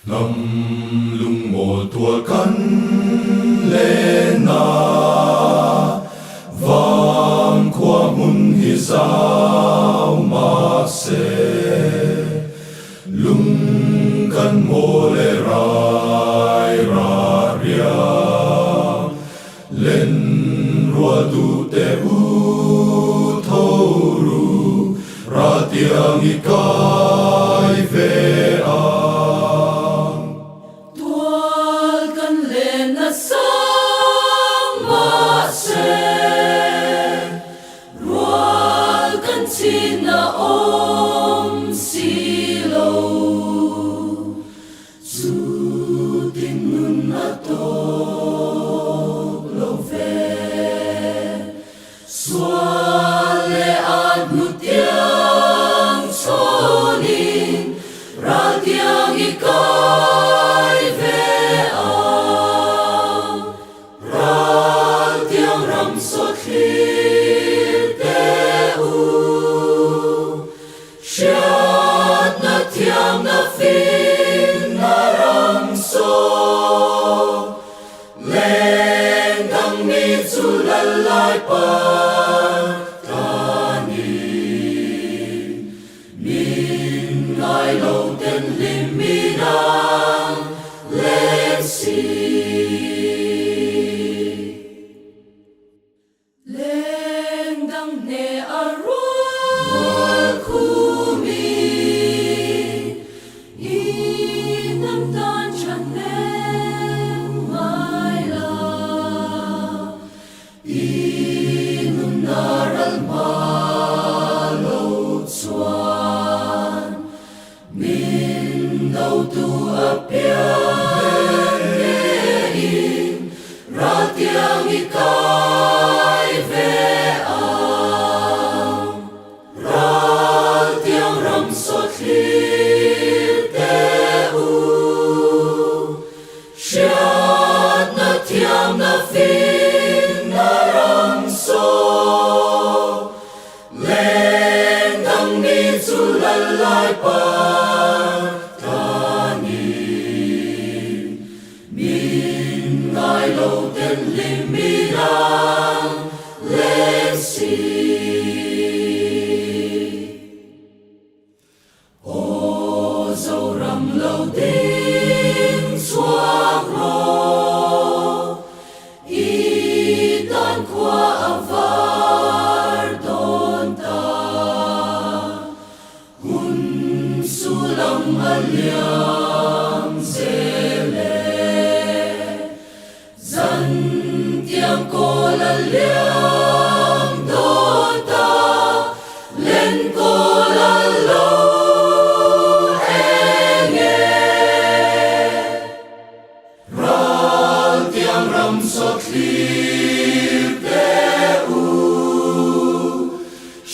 ngâm lung một thua cắn lên na vang qua mun hi sao mà se lung kan mô lê rai ra ria lên rùa tu te u thâu ru ra tiếng i kai về na om silo zu tin nun na to lo ve swale ad mutiang sonin radiang ikai ve ang radiang ram so Tiang na fin na rang so Leng dang mi zu lalai pa tani Min ngai lo ten lim mi nang len si Leng dang ne arul kumi tu apiang nein ratiang ikai ve ang ratiang ram sot hil te u siat na tiang na fin na ram so leng dang mi zu lalai pa lo ten lim mi nang len si o zo ram lo ding suak ro i tan qua avar don ta hun sulam aliang zele tiang ko la liang don ta len ko la lo enge ral tiang ram so klip te u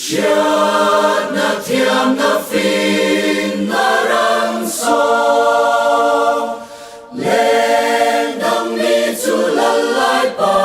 siat na tiang na fin na rang so len dang mi zu lalai pa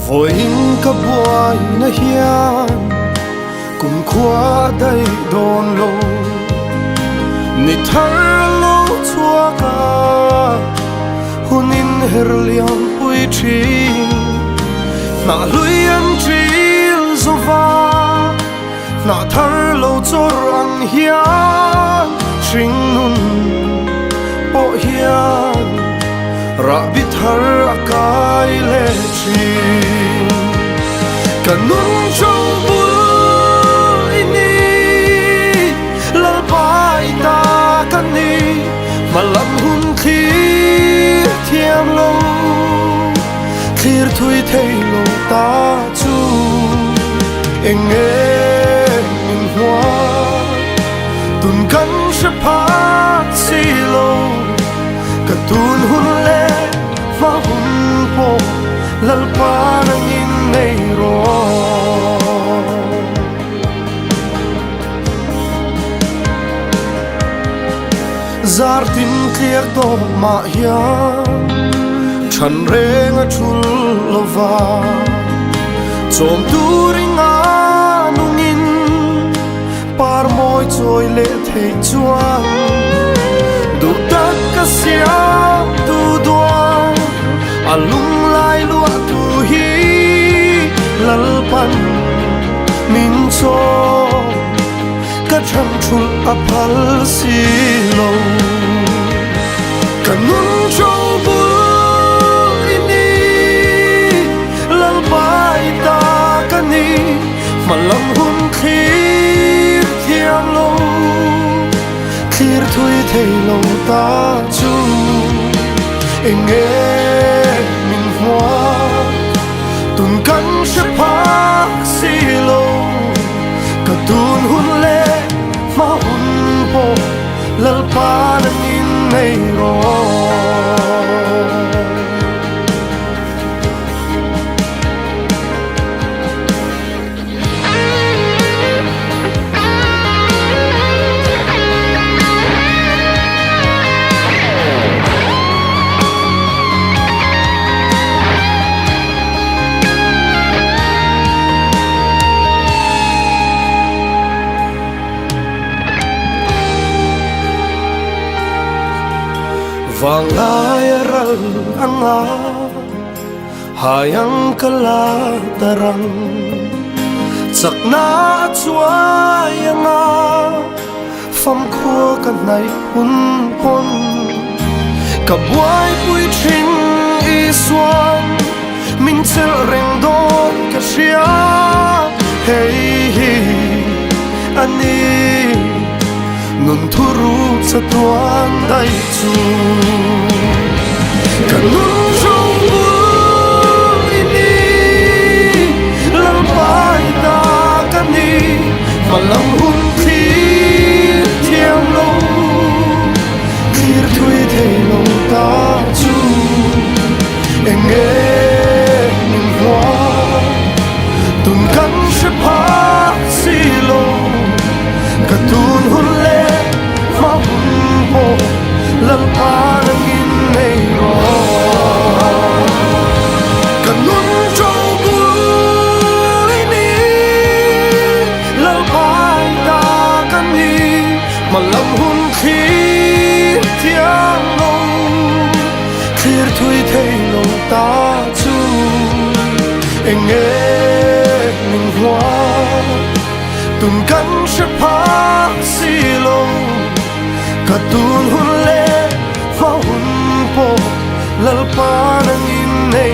Vội in ka buai na hian cùng khóa đây đồn lô ni thar lo chua ka hun in her liang pui chi na lui an tril zova na thar lo chor ang hian sing nun po hian ra bi thar akai le chi kanun trong bụi ni lal bai ta kan ni mà lam hun khi thiam lo clear thui thei lo ta chu em nghe mình hoa tuần cắn sẽ phát xì lâu cả tuần hun lệ và hun po lal pa nang in ngay ro zar tin clear to ma ya chan reng a chul lova chom tu ringa nungin par moi choi le thei chuang du tak ka siam tu doa alung lai lua tu hi lal pan min cho ka cham chul a phal si lo kanun cho bu ini lal bai ta kani malam hun khir thiam lo khir thui thei lo ta chu em nghe mình hoa tuần cắn sẽ phát xì lâu cả tuần hun lệ mà hun po lal pa nang in ngay ro vang ai ral anga hayang kala tarang sakna chua yanga fam khua ka nai hun pon ka buai pui thing i suan min chel reng don ka sia hey ani nun thuru sa tuan dai chu kanun jong bu ini lam pai ta kani malam hun thi thiam lo khir thui thei lo ta chu em nghe mình hoa tuần cắn sẽ phá xì lo cả tuần hun lệ mà hun po lal pa nang in ngay ro kanun cho bu ini lal pai ta kani malam hun khir thiam lo khir thui thei lo ta chu em nghe mình hoa tuần cắn sẽ phát xì lo cả tuần hun lệ phá hun po lal pa nang in ngay